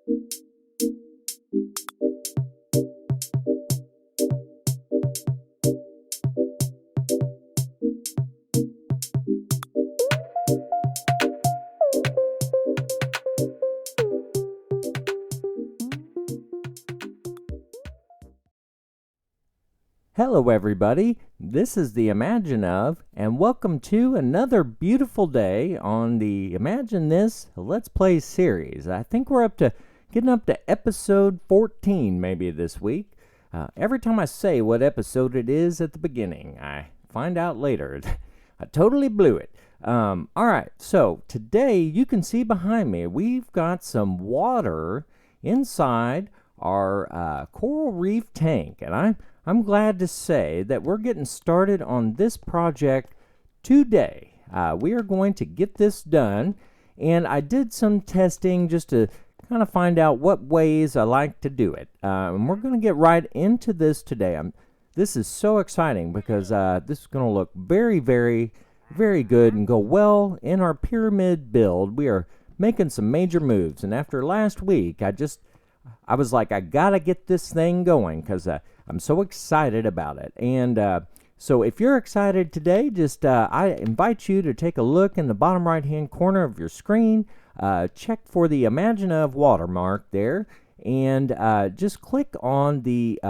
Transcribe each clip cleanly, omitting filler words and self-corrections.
Hello everybody, this is the Imagine Of, and welcome to another beautiful day on the Imagine This Let's Play series. I think we're getting up to episode 14 maybe this week. Every time I say what episode it is at the beginning, I find out later. I totally blew it. Alright, so today you can see behind me, we've got some water inside our coral reef tank, and I'm glad to say that we're getting started on this project today. We are going to get this done, and I did some testing just to kind of find out what ways I like to do it. And we're going to get right into this today. This is so exciting because this is going to look very, very, very good and go well in our pyramid build. We are making some major moves, and after last week, I was like, I gotta get this thing going because I'm so excited about it. And so if you're excited today, just I invite you to take a look in the bottom right hand corner of your screen. Check for the Imagine Of watermark there, and just click on the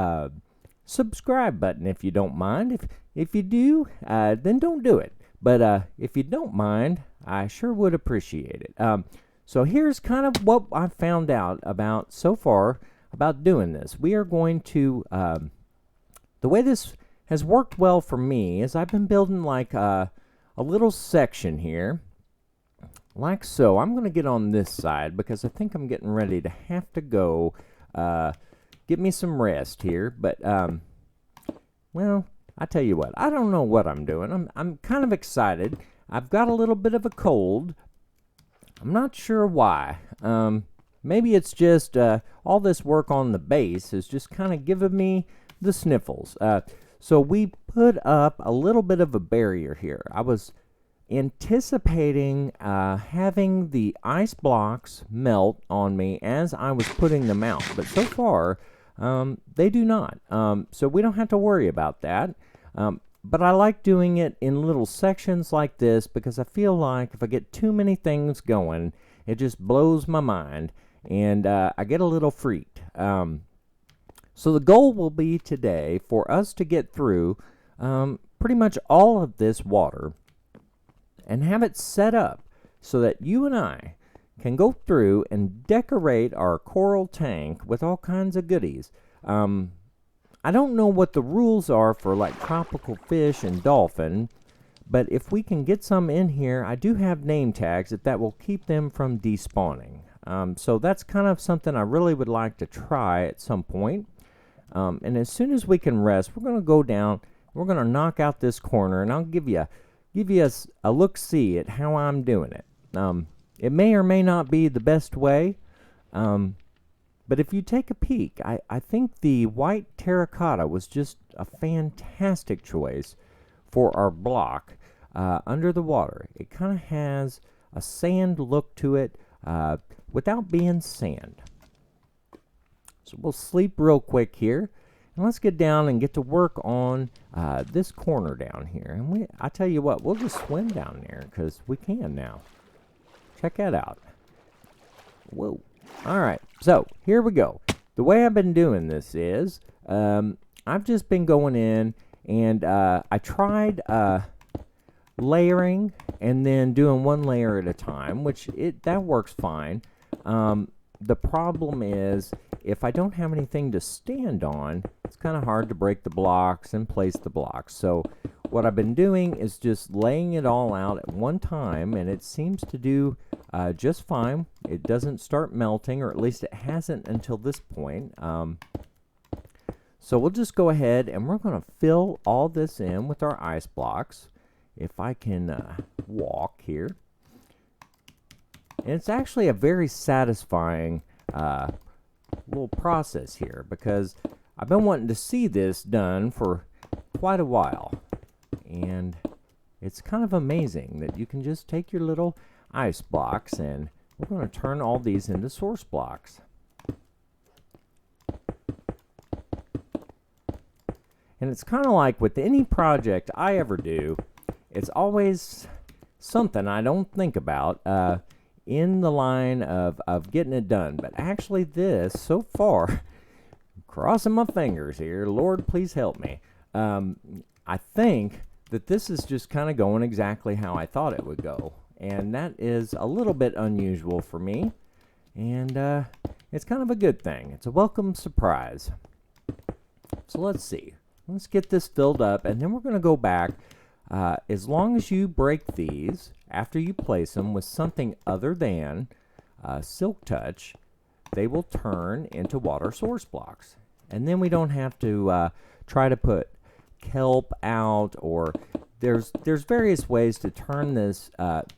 subscribe button if you don't mind. If you do, then don't do it. But if you don't mind, I sure would appreciate it. So here's kind of what I've found out about so far about doing this. We are going to, the way this has worked well for me is I've been building like a little section here, like so. I'm going to get on this side because I think I'm getting ready to have to go get me some rest here. But, well, I tell you what, I don't know what I'm doing. I'm kind of excited. I've got a little bit of a cold. I'm not sure why. Maybe it's just all this work on the base is just kind of giving me the sniffles. So we put up a little bit of a barrier here. I was anticipating having the ice blocks melt on me as I was putting them out, but so far they do not. So we don't have to worry about that. But I like doing it in little sections like this because I feel like if I get too many things going, it just blows my mind, and I get a little freaked. So the goal will be today for us to get through pretty much all of this water and have it set up so that you and I can go through and decorate our coral tank with all kinds of goodies. I don't know what the rules are for like tropical fish and dolphin, but if we can get some in here, I do have name tags that will keep them from despawning. So that's kind of something I really would like to try at some point. And as soon as we can rest, we're going to go down, we're going to knock out this corner, and I'll give you a look-see at how I'm doing it. It may or may not be the best way, but if you take a peek, I think the white terracotta was just a fantastic choice for our block under the water. It kind of has a sand look to it without being sand. So we'll sleep real quick here, and let's get down and get to work on this corner down here. And I tell you what, we'll just swim down there because we can now. Check that out. Whoa. All right, so here we go. The way I've been doing this is I've just been going in and I tried layering and then doing one layer at a time, which that works fine. The problem is if I don't have anything to stand on, it's kind of hard to break the blocks and place the blocks. So what I've been doing is just laying it all out at one time, and it seems to do just fine. It doesn't start melting, or at least it hasn't until this point. So we'll just go ahead and we're going to fill all this in with our ice blocks. If I can walk here. And it's actually a very satisfying little process here because I've been wanting to see this done for quite a while. And it's kind of amazing that you can just take your little ice blocks, and we're going to turn all these into source blocks. And it's kind of like with any project I ever do, it's always something I don't think about in the line of getting it done. But actually this, so far, crossing my fingers here, Lord, please help me. I think that this is just kind of going exactly how I thought it would go. And that is a little bit unusual for me. And it's kind of a good thing. It's a welcome surprise. So let's see. Let's get this filled up, and then we're going to go back. As long as you break these after you place them with something other than Silk Touch, they will turn into water source blocks. And then we don't have to try to put kelp out, or there's various ways to turn this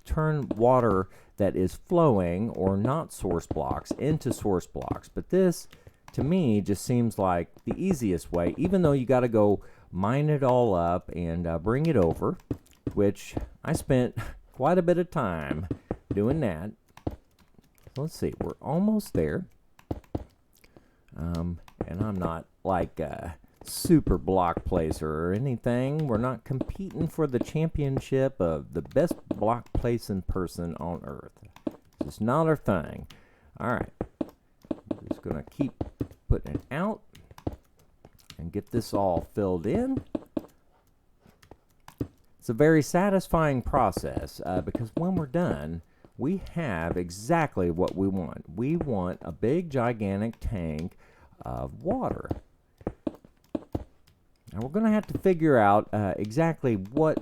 turn water that is flowing or not source blocks into source blocks. But this, to me, just seems like the easiest way, even though you got to go mine it all up and bring it over, which I spent quite a bit of time doing that. So let's see, we're almost there. And I'm not like a super block placer or anything. We're not competing for the championship of the best block placing person on earth. It's just not our thing. All right, we're just gonna keep putting it out and get this all filled in. It's a very satisfying process because when we're done, we have exactly what we want. We want a big, gigantic tank of water. Now we're going to have to figure out exactly what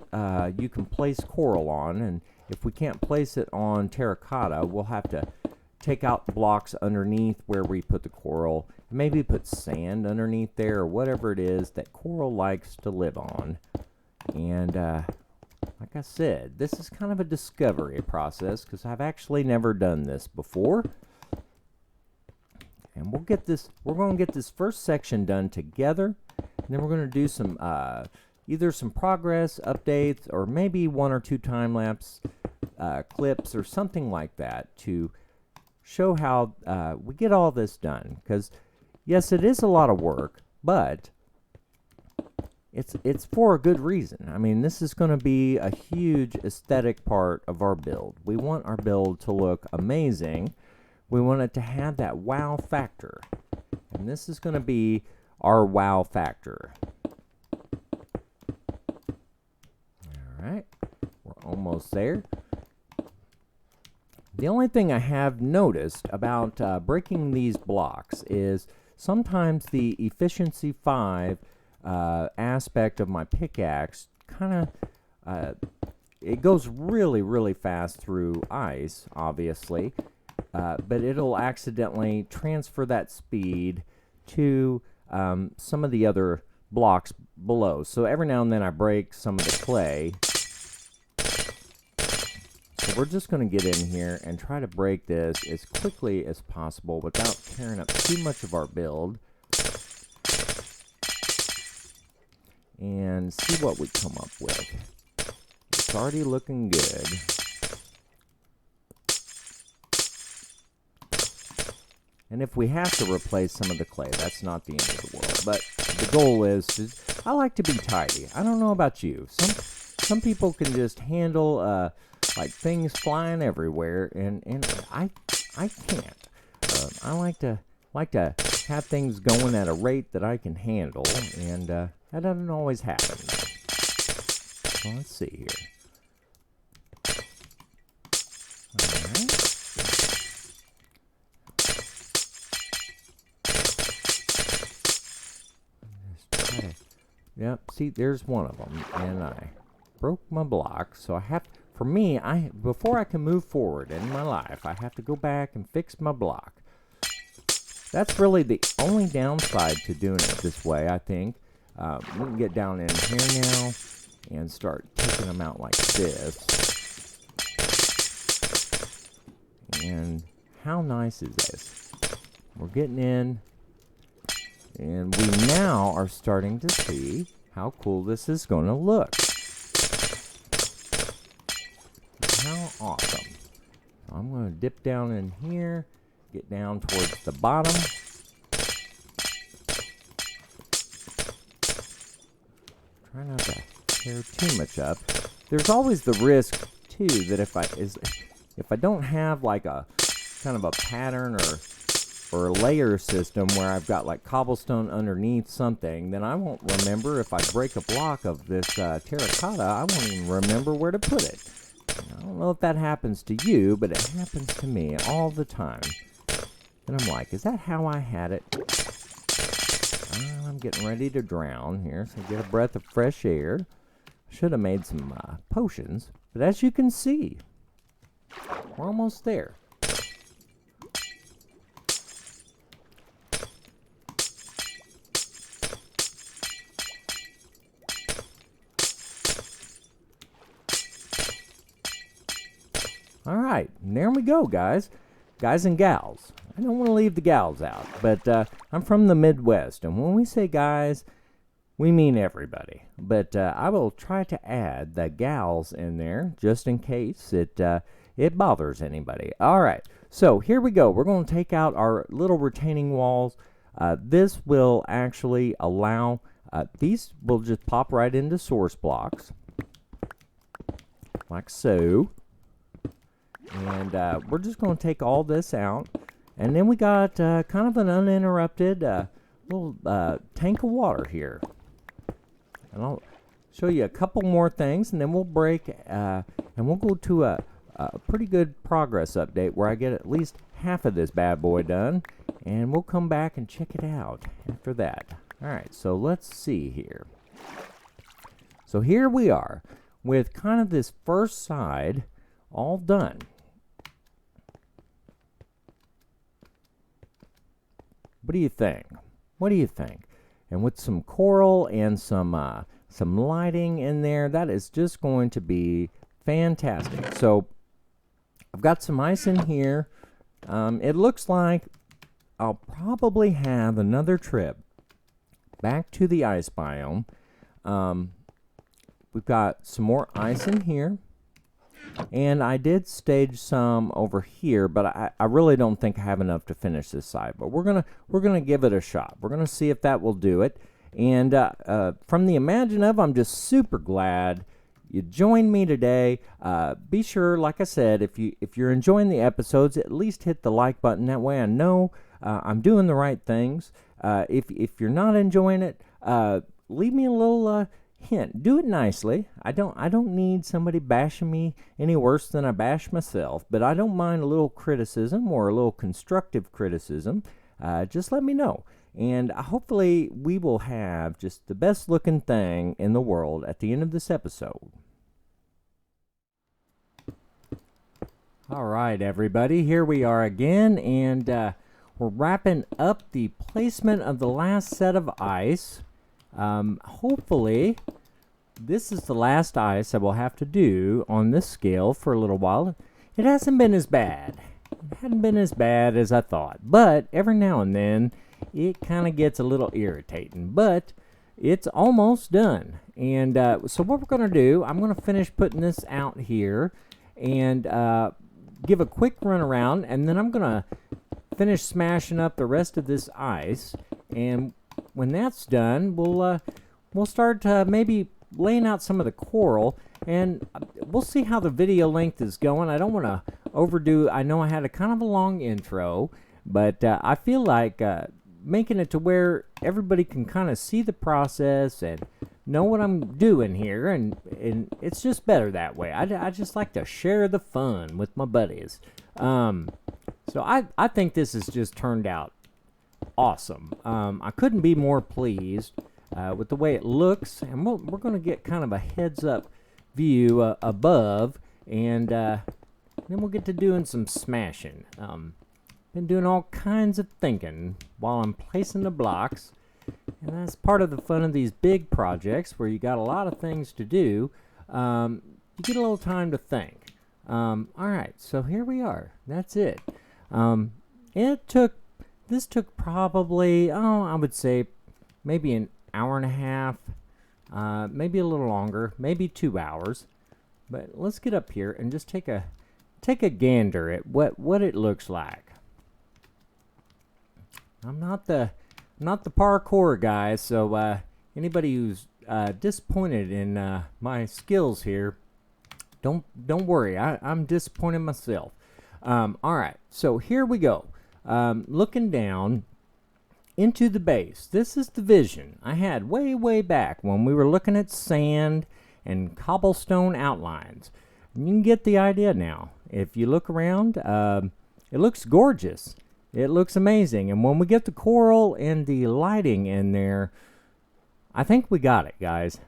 you can place coral on, and if we can't place it on terracotta, we'll have to take out blocks underneath where we put the coral, maybe put sand underneath there, or whatever it is that coral likes to live on. And like I said, this is kind of a discovery process because I've actually never done this before. And we're going to get this first section done together, and then we're going to do some either some progress updates or maybe 1 or 2 time-lapse clips or something like that to show how we get all this done. Because yes, it is a lot of work, but it's for a good reason. I mean, this is going to be a huge aesthetic part of our build. We want our build to look amazing. We want it to have that wow factor. And this is going to be our wow factor. All right, we're almost there. The only thing I have noticed about breaking these blocks is sometimes the efficiency 5 aspect of my pickaxe kind of it goes really, really fast through ice, obviously. But it'll accidentally transfer that speed to some of the other blocks below. So every now and then I break some of the clay. So we're just going to get in here and try to break this as quickly as possible without tearing up too much of our build. And see what we come up with. It's already looking good. And if we have to replace some of the clay, that's not the end of the world. But the goal is to, I like to be tidy. I don't know about you. Some people can just handle like things flying everywhere, and I can't. I like to have things going at a rate that I can handle, and that doesn't always happen. So let's see here. All right. Yep, see, there's one of them, and I broke my block, so I have, for me, before I can move forward in my life, I have to go back and fix my block. That's really the only downside to doing it this way, I think. We can get down in here now and start taking them out like this. And how nice is this? We're getting in. And we now are starting to see how cool this is going to look. How awesome. So I'm going to dip down in here, get down towards the bottom. try not to tear too much up. There's always the risk too that if I don't have like a kind of a pattern or a layer system where I've got like cobblestone underneath something, then I won't remember if I break a block of this terracotta. I won't even remember where to put it. I don't know if that happens to you, but it happens to me all the time. And I'm like, is that how I had it? I'm getting ready to drown here, so get a breath of fresh air. Should have made some potions, but as you can see, we're almost there. All right, and there we go, guys and gals. I don't want to leave the gals out, but I'm from the Midwest, and when we say guys, we mean everybody. But I will try to add the gals in there just in case it bothers anybody. All right, so here we go. We're going to take out our little retaining walls. This will actually allow, these will just pop right into source blocks, like so. And we're just going to take all this out. And then we got kind of an uninterrupted little tank of water here. And I'll show you a couple more things, and then we'll break, and we'll go to a pretty good progress update where I get at least half of this bad boy done. And we'll come back and check it out after that. All right, so let's see here. So here we are with kind of this first side all done. What do you think? What do you think? And with some coral and some lighting in there, that is just going to be fantastic. So I've got some ice in here. It looks like I'll probably have another trip back to the ice biome. We've got some more ice in here. And I did stage some over here, but I really don't think I have enough to finish this side. But we're gonna give it a shot. We're gonna see if that will do it. And from the Imagine of, I'm just super glad you joined me today. Be sure, like I said, if you're enjoying the episodes, at least hit the like button. That way I know I'm doing the right things. If you're not enjoying it, leave me a little hint. Do it nicely. I don't need somebody bashing me any worse than I bash myself, but I don't mind a little criticism or a little constructive criticism. Just let me know. And hopefully we will have just the best looking thing in the world at the end of this episode. All right, everybody, here we are again, and we're wrapping up the placement of the last set of ice. Hopefully this is the last ice I will have to do on this scale for a little while. It hasn't been as bad. It hadn't been as bad as I thought, but every now and then it kind of gets a little irritating, but it's almost done. And so what we're going to do, I'm going to finish putting this out here and give a quick run around, and then I'm going to finish smashing up the rest of this ice. And when that's done, we'll start maybe laying out some of the coral, and we'll see how the video length is going. I don't want to overdo. I know I had a kind of a long intro, but I feel like making it to where everybody can kind of see the process and know what I'm doing here, and it's just better that way. I just like to share the fun with my buddies. So I think this has just turned out awesome. I couldn't be more pleased with the way it looks, and we're going to get kind of a heads up view above, and then we'll get to doing some smashing. Been doing all kinds of thinking while I'm placing the blocks, and that's part of the fun of these big projects where you got a lot of things to do. You get a little time to think. All right, so here we are. That's it. This took probably, I would say maybe an hour and a half, maybe a little longer, maybe 2 hours. But let's get up here and just take a gander at what it looks like. I'm not the parkour guy, so anybody who's disappointed in my skills here. Don't worry, I'm disappointed myself. All right, so here we go. Looking down into the base. This is the vision I had way back when we were looking at sand and cobblestone outlines. You can get the idea now. If you look around, it looks gorgeous. It looks amazing. And when we get the coral and the lighting in there, I think we got it, guys.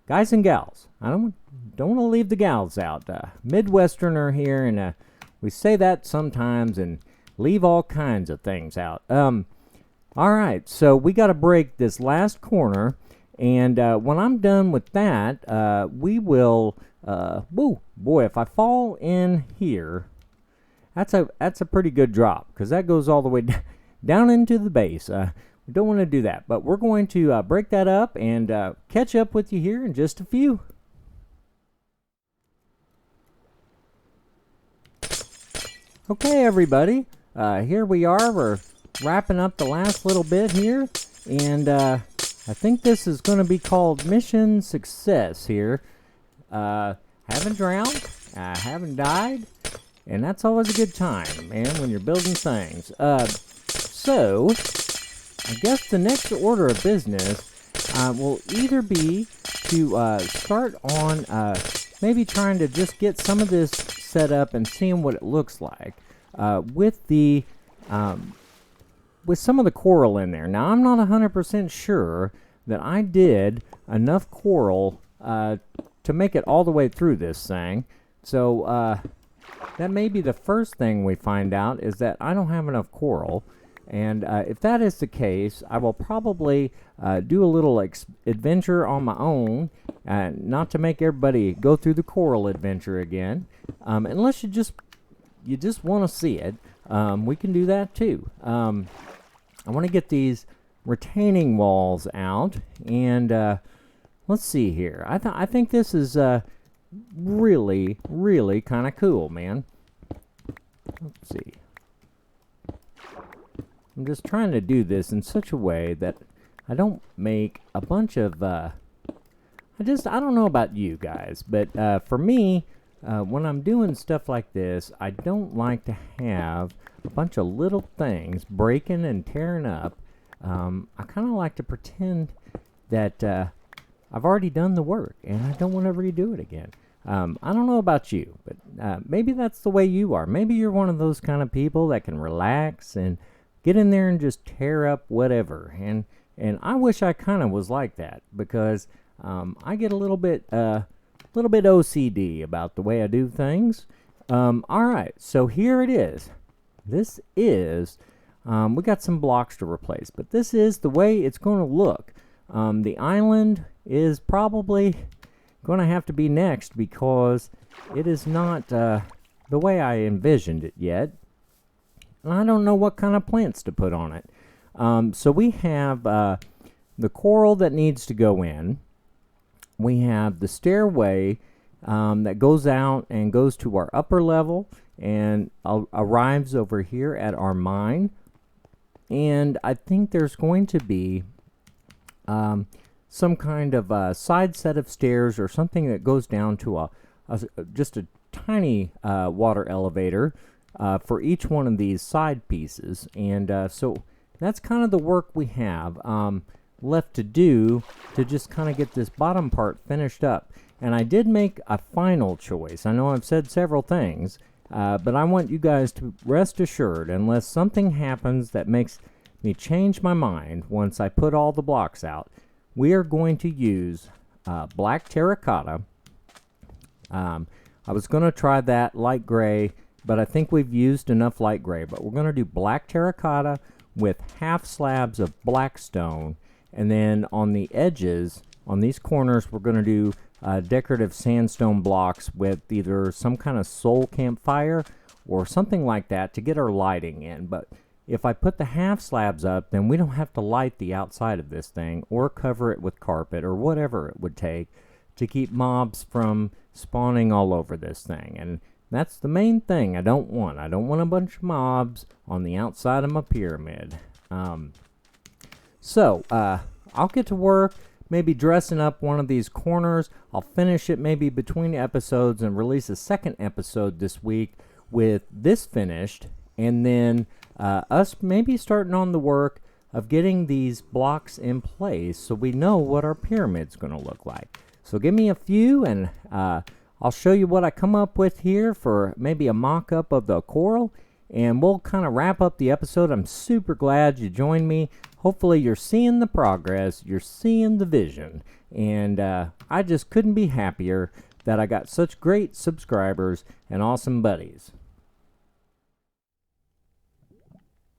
Guys and gals. I don't want to leave the gals out. Midwesterner here, and we say that sometimes and leave all kinds of things out. All right, so we got to break this last corner, and when I'm done with that, we will. Woo, boy! If I fall in here, that's a pretty good drop, because that goes all the way down into the base. We don't want to do that, but we're going to break that up and catch up with you here in just a few. Okay, everybody, here we are. We're wrapping up the last little bit here, and I think this is going to be called Mission Success here. Haven't drowned, haven't died, and that's always a good time, man, when you're building things. So I guess the next order of business will either be to start on maybe trying to just get some of this set up and seeing what it looks like with the with some of the coral in there. Now, I'm not 100% sure that I did enough coral to make it all the way through this thing. So that may be the first thing we find out, is that I don't have enough coral. And if that is the case, I will probably do a little adventure on my own, not to make everybody go through the coral adventure again. Unless you just want to see it, we can do that too. I want to get these retaining walls out, and let's see here. I think this is really kind of cool, man. Let's see. I'm just trying to do this in such a way that I don't make a bunch of I don't know about you guys, but for me, when I'm doing stuff like this, I don't like to have a bunch of little things breaking and tearing up. I kind of like to pretend that I've already done the work, and I don't want to redo it again. I don't know about you, but maybe that's the way you are. Maybe you're one of those kind of people that can relax and get in there and just tear up whatever. And I wish I kind of was like that, because I get a little bit OCD about the way I do things. All right, so here it is. This is we got some blocks to replace, but this is the way it's going to look. The island is probably going to have to be next, because it is not the way I envisioned it yet. And I don't know what kind of plants to put on it. So we have the coral that needs to go in. We have the stairway that goes out and goes to our upper level and arrives over here at our mine. And I think there's going to be some kind of side set of stairs or something that goes down to just a tiny water elevator for each one of these side pieces. And so that's kind of the work we have left to do to just kind of get this bottom part finished up. And I did make a final choice. I know I've said several things, but I want you guys to rest assured, unless something happens that makes me change my mind once I put all the blocks out, we are going to use black terracotta. I was going to try that light gray, but I think we've used enough light gray. But we're going to do black terracotta with half slabs of black stone. And then on the edges, on these corners, we're going to do decorative sandstone blocks with either some kind of soul campfire or something like that to get our lighting in. But if I put the half slabs up, then we don't have to light the outside of this thing or cover it with carpet or whatever it would take to keep mobs from spawning all over this thing. And that's the main thing I don't want. I don't want a bunch of mobs on the outside of my pyramid. So I'll get to work maybe dressing up one of these corners. I'll finish it maybe between episodes and release a second episode this week with this finished, and then us maybe starting on the work of getting these blocks in place so we know what our pyramid's going to look like. So give me a few, and I'll show you what I come up with here for maybe a mock-up of the coral, and we'll kind of wrap up the episode. I'm super glad you joined me. Hopefully you're seeing the progress, you're seeing the vision, and I just couldn't be happier that I got such great subscribers and awesome buddies.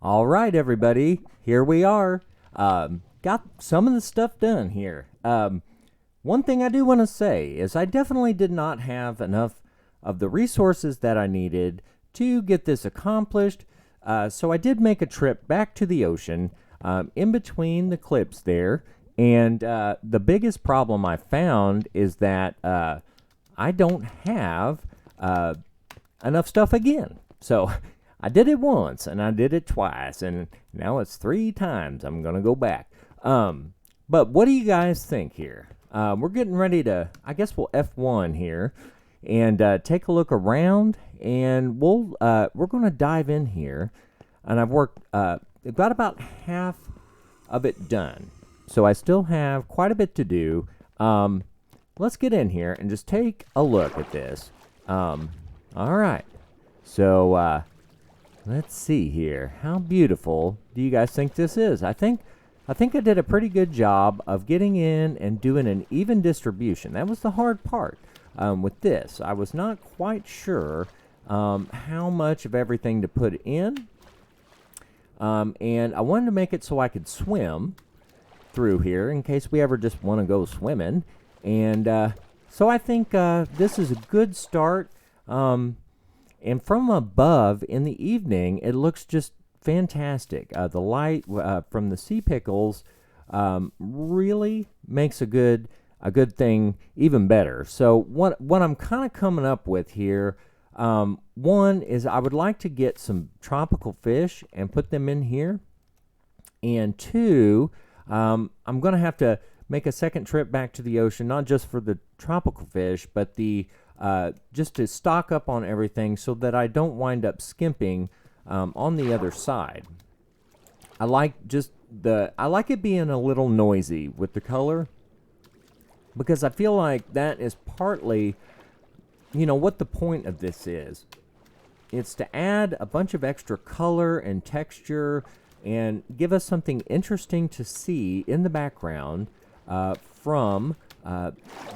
All right, everybody, here we are. Got some of the stuff done here. One thing I do want to say is I definitely did not have enough of the resources that I needed to get this accomplished. So I did make a trip back to the ocean in between the clips there. And the biggest problem I found is that I don't have enough stuff again. So I did it once, and I did it twice, and now it's 3 times. I'm going to go back. But what do you guys think here? We're getting ready to, I guess we'll F1 here and take a look around, and we're going to dive in here. And I've got about half of it done. So I still have quite a bit to do. Let's get in here and just take a look at this. All right. So, let's see here. How beautiful do you guys think this is? I think I did a pretty good job of getting in and doing an even distribution. That was the hard part with this. I was not quite sure how much of everything to put in. And I wanted to make it so I could swim through here in case we ever just want to go swimming. And so I think this is a good start. And from above in the evening, it looks just fantastic. The light from the sea pickles really makes a good thing even better. So what I'm kind of coming up with here, one is I would like to get some tropical fish and put them in here. And two, I'm going to have to make a second trip back to the ocean, not just for the tropical fish, but just to stock up on everything so that I don't wind up skimping on the other side. I like it being a little noisy with the color, because I feel like that is partly, what the point of this is. It's to add a bunch of extra color and texture and give us something interesting to see in the background from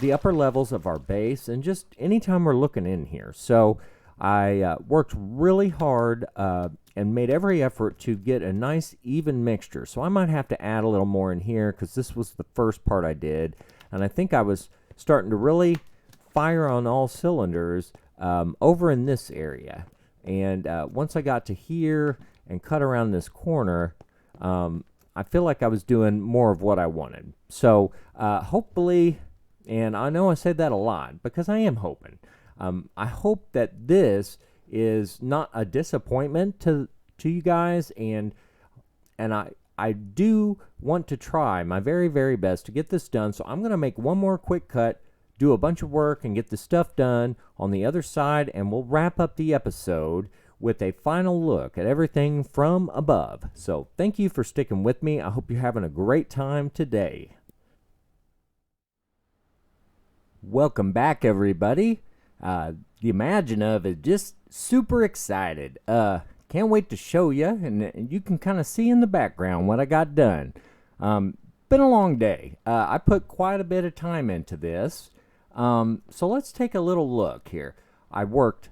the upper levels of our base, and just anytime we're looking in here. So I worked really hard and made every effort to get a nice even mixture. So I might have to add a little more in here because this was the first part I did, and I think I was starting to really fire on all cylinders over in this area. And once I got to here and cut around this corner, I feel like I was doing more of what I wanted. So hopefully, and I know I said that a lot because I am hoping, I hope that this is not a disappointment to you guys, and I do want to try my very, very best to get this done. So I'm going to make one more quick cut, do a bunch of work, and get the stuff done on the other side, and we'll wrap up the episode with a final look at everything from above. So thank you for sticking with me. I hope you're having a great time today. Welcome back, everybody. The Imagine of is just super excited. Can't wait to show you, and you can kind of see in the background what I got done. Been a long day. I put quite a bit of time into this. So let's take a little look here. I worked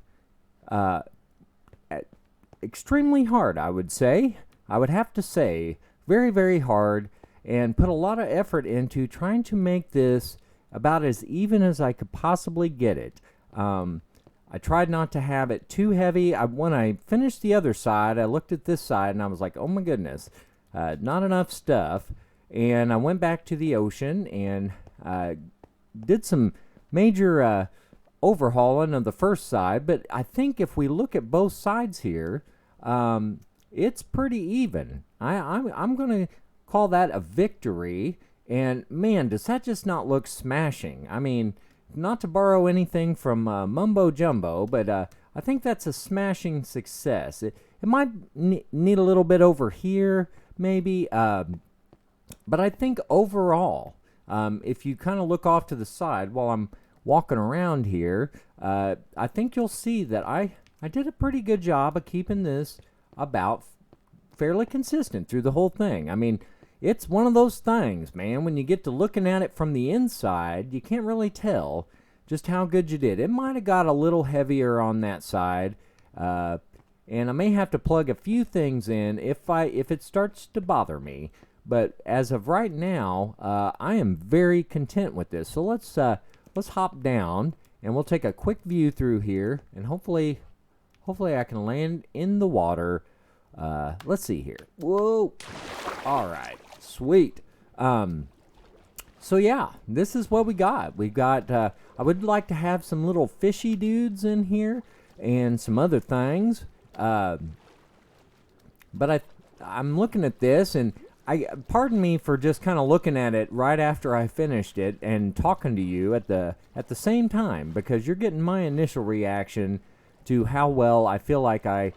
extremely hard, I would say. I would have to say very, very hard, and put a lot of effort into trying to make this about as even as I could possibly get it. I tried not to have it too heavy. When I finished the other side, I looked at this side and I was like, oh my goodness, not enough stuff. And I went back to the ocean and did some major overhauling of the first side. But I think if we look at both sides here, it's pretty even. I'm going to call that a victory. And man, does that just not look smashing? I mean, not to borrow anything from Mumbo Jumbo, but I think that's a smashing success. It might need a little bit over here, maybe, but I think overall, if you kind of look off to the side while I'm walking around here, I think you'll see that I did a pretty good job of keeping this about fairly consistent through the whole thing. I mean, it's one of those things, man, when you get to looking at it from the inside, you can't really tell just how good you did. It might have got a little heavier on that side, and I may have to plug a few things in if it starts to bother me. But as of right now, I am very content with this. So let's hop down, and we'll take a quick view through here, and hopefully I can land in the water. Let's see here. Whoa! All right, sweet. So yeah, this is what we got. We've got. I would like to have some little fishy dudes in here and some other things. But I'm looking at this, and pardon me for just kind of looking at it right after I finished it and talking to you at the same time, because you're getting my initial reaction to how well I feel like I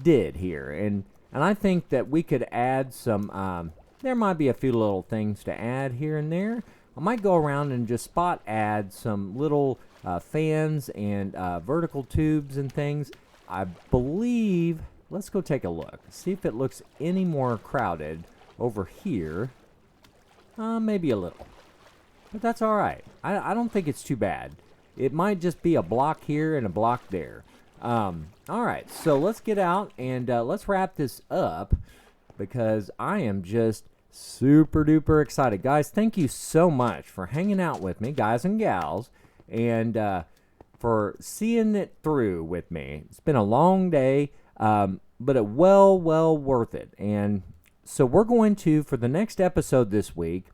did here, and I think that we could add some. There might be a few little things to add here and there. I might go around and just spot add some little fans and vertical tubes and things. I believe. Let's go take a look. See if it looks any more crowded over here. Maybe a little. But that's all right. I don't think it's too bad. It might just be a block here and a block there. All right, so let's get out and let's wrap this up, because I am just super duper excited. Guys, thank you so much for hanging out with me, guys and gals, and for seeing it through with me. It's been a long day, but it well worth it. And so we're going to, for the next episode this week,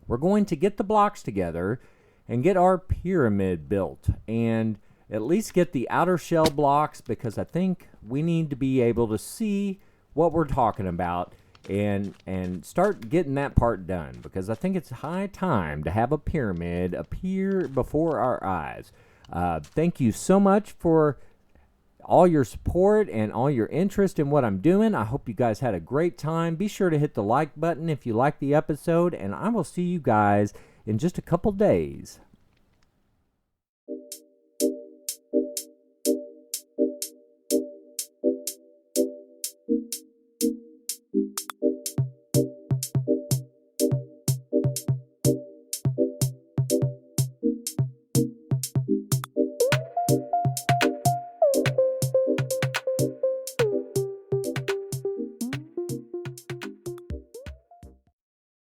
we're going to get the blocks together and get our pyramid built, and at least get the outer shell blocks, because I think we need to be able to see what we're talking about and start getting that part done, because I think it's high time to have a pyramid appear before our eyes. Thank you so much for all your support and all your interest in what I'm doing. I hope you guys had a great time. Be sure to hit the like button if you liked the episode, and I will see you guys in just a couple days.